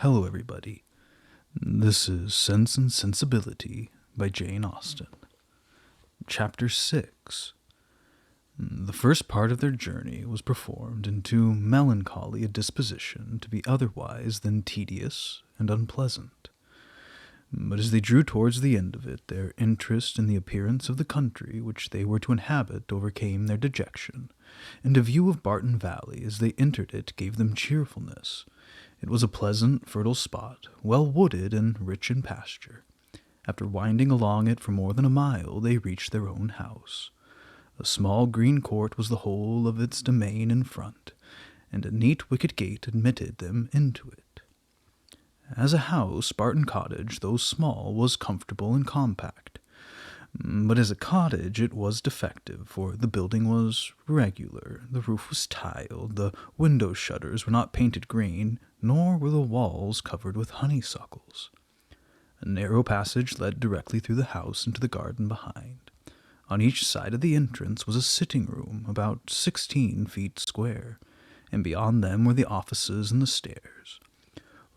Hello, everybody. This is Sense and Sensibility by Jane Austen. Chapter 6. The first part of their journey was performed in too melancholy a disposition to be otherwise than tedious and unpleasant. But as they drew towards the end of it, their interest in the appearance of the country which they were to inhabit overcame their dejection, and a view of Barton Valley as they entered it gave them cheerfulness. It was a pleasant, fertile spot, well wooded and rich in pasture. After winding along it for more than a mile, they reached their own house. A small green court was the whole of its domain in front, and a neat wicket gate admitted them into it. As a house, Barton Cottage, though small, was comfortable and compact. But as a cottage it was defective, for the building was regular, the roof was tiled, the window shutters were not painted green, nor were the walls covered with honeysuckles. A narrow passage led directly through the house into the garden behind. On each side of the entrance was a sitting-room about 16 feet square, and beyond them were the offices and the stairs.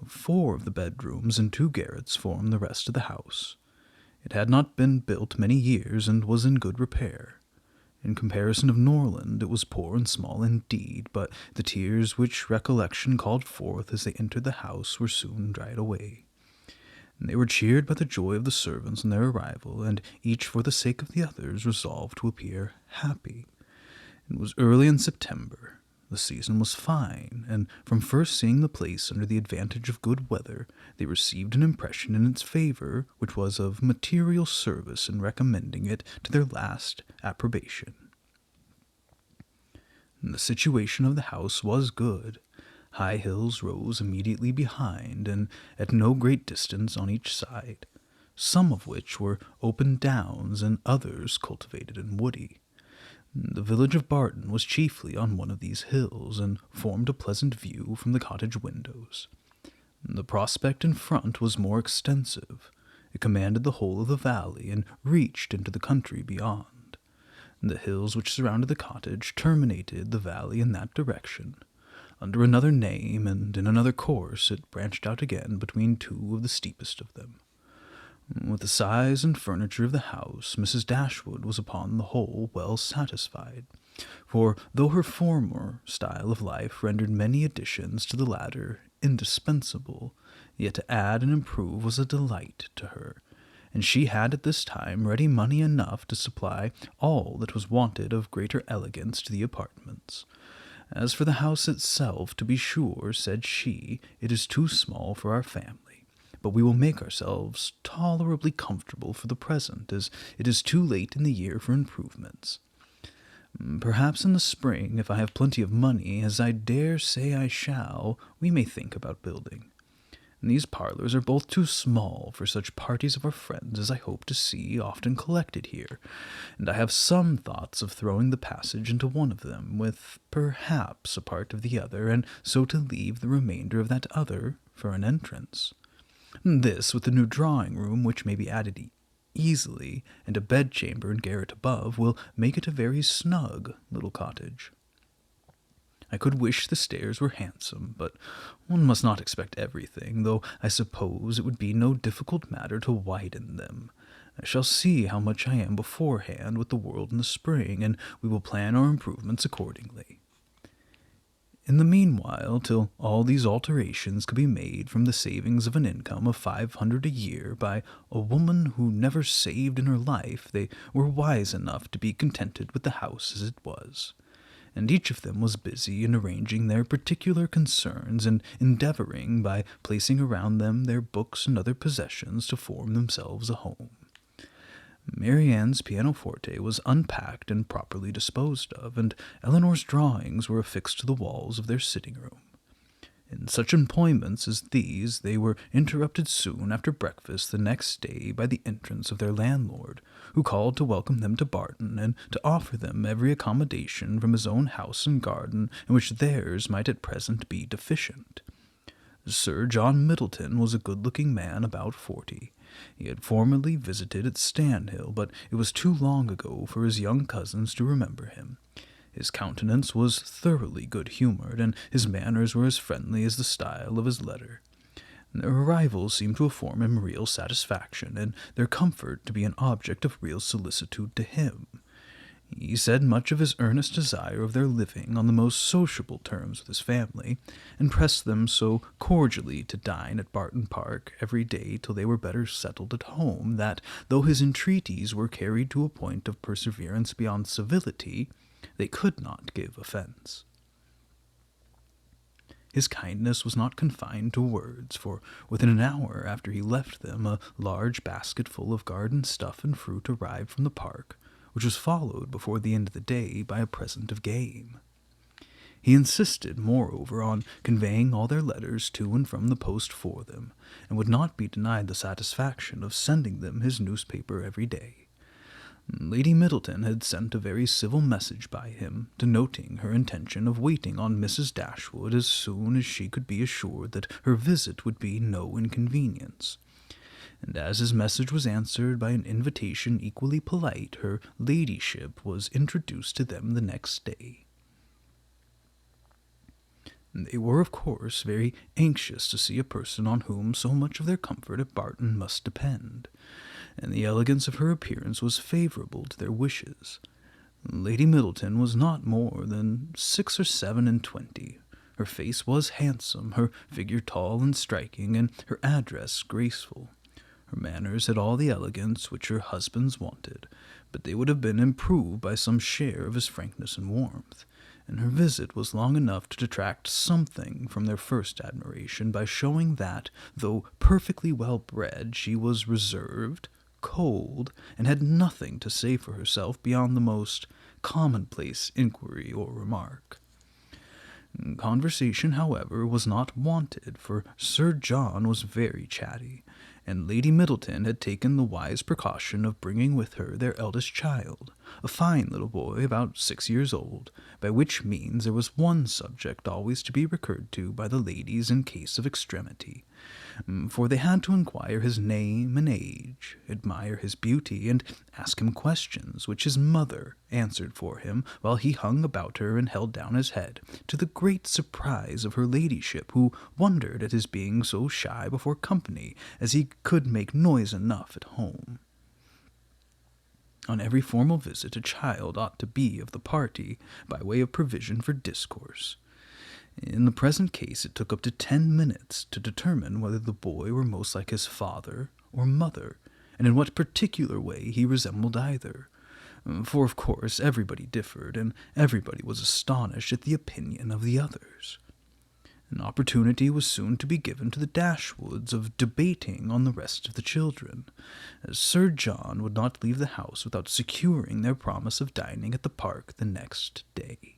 4 of the bedrooms and 2 garrets formed the rest of the house. It had not been built many years and was in good repair. In comparison of Norland, it was poor and small indeed, but the tears which recollection called forth as they entered the house were soon dried away. They were cheered by the joy of the servants on their arrival, and each for the sake of the others resolved to appear happy. It was early in September. The season was fine, and from first seeing the place under the advantage of good weather, they received an impression in its favor which was of material service in recommending it to their last approbation. The situation of the house was good. High hills rose immediately behind, and at no great distance on each side, some of which were open downs and others cultivated and woody. The village of Barton was chiefly on one of these hills, and formed a pleasant view from the cottage windows. The prospect in front was more extensive. It commanded the whole of the valley, and reached into the country beyond. The hills which surrounded the cottage terminated the valley in that direction. Under another name, and in another course, it branched out again between 2 of the steepest of them. With the size and furniture of the house, Mrs. Dashwood was upon the whole well satisfied, for though her former style of life rendered many additions to the latter indispensable, yet to add and improve was a delight to her, and she had at this time ready money enough to supply all that was wanted of greater elegance to the apartments. As for the house itself, to be sure, said she, it is too small for our family. But we will make ourselves tolerably comfortable for the present, as it is too late in the year for improvements. Perhaps in the spring, if I have plenty of money, as I dare say I shall, we may think about building. And these parlors are both too small for such parties of our friends as I hope to see often collected here, and I have some thoughts of throwing the passage into one of them, with perhaps a part of the other, and so to leave the remainder of that other for an entrance. This, with the new drawing-room, which may be added easily, and a bedchamber and garret above, will make it a very snug little cottage. I could wish the stairs were handsome, but one must not expect everything, though I suppose it would be no difficult matter to widen them. I shall see how much I am beforehand with the world in the spring, and we will plan our improvements accordingly. In the meanwhile, till all these alterations could be made from the savings of an income of 500 a year by a woman who never saved in her life, they were wise enough to be contented with the house as it was, and each of them was busy in arranging their particular concerns and endeavoring, by placing around them their books and other possessions, to form themselves a home. Marianne's pianoforte was unpacked and properly disposed of, and Eleanor's drawings were affixed to the walls of their sitting-room. In such employments as these they were interrupted soon after breakfast the next day by the entrance of their landlord, who called to welcome them to Barton, and to offer them every accommodation from his own house and garden in which theirs might at present be deficient. Sir John Middleton was a good-looking man about 40. He had formerly visited at Stanhill, but it was too long ago for his young cousins to remember him. His countenance was thoroughly good-humored, and his manners were as friendly as the style of his letter. Their arrival seemed to afford him real satisfaction, and their comfort to be an object of real solicitude to him. He said much of his earnest desire of their living on the most sociable terms with his family, and pressed them so cordially to dine at Barton Park every day till they were better settled at home, that, though his entreaties were carried to a point of perseverance beyond civility, they could not give offence. His kindness was not confined to words, for within an hour after he left them a large basket full of garden stuff and fruit arrived from the park, which was followed before the end of the day by a present of game. He insisted, moreover, on conveying all their letters to and from the post for them, and would not be denied the satisfaction of sending them his newspaper every day. Lady Middleton had sent a very civil message by him, denoting her intention of waiting on Mrs. Dashwood as soon as she could be assured that her visit would be no inconvenience. And as his message was answered by an invitation equally polite, her ladyship was introduced to them the next day. They were, of course, very anxious to see a person on whom so much of their comfort at Barton must depend, and the elegance of her appearance was favourable to their wishes. Lady Middleton was not more than 6 or 7 and 20. Her face was handsome, her figure tall and striking, and her address graceful. Her manners had all the elegance which her husband's wanted, but they would have been improved by some share of his frankness and warmth, and her visit was long enough to detract something from their first admiration by showing that, though perfectly well bred, she was reserved, cold, and had nothing to say for herself beyond the most commonplace inquiry or remark. Conversation, however, was not wanted, for Sir John was very chatty, and Lady Middleton had taken the wise precaution of bringing with her their eldest child, a fine little boy about 6 years old, by which means there was one subject always to be recurred to by the ladies in case of extremity, for they had to inquire his name and age, admire his beauty, and ask him questions, which his mother answered for him, while he hung about her and held down his head, to the great surprise of her ladyship, who wondered at his being so shy before company, as he could make noise enough at home. On every formal visit a child ought to be of the party, by way of provision for discourse. In the present case it took up to 10 minutes to determine whether the boy were most like his father or mother, and in what particular way he resembled either. For, of course, everybody differed, and everybody was astonished at the opinion of the others. An opportunity was soon to be given to the Dashwoods of debating on the rest of the children, as Sir John would not leave the house without securing their promise of dining at the park the next day.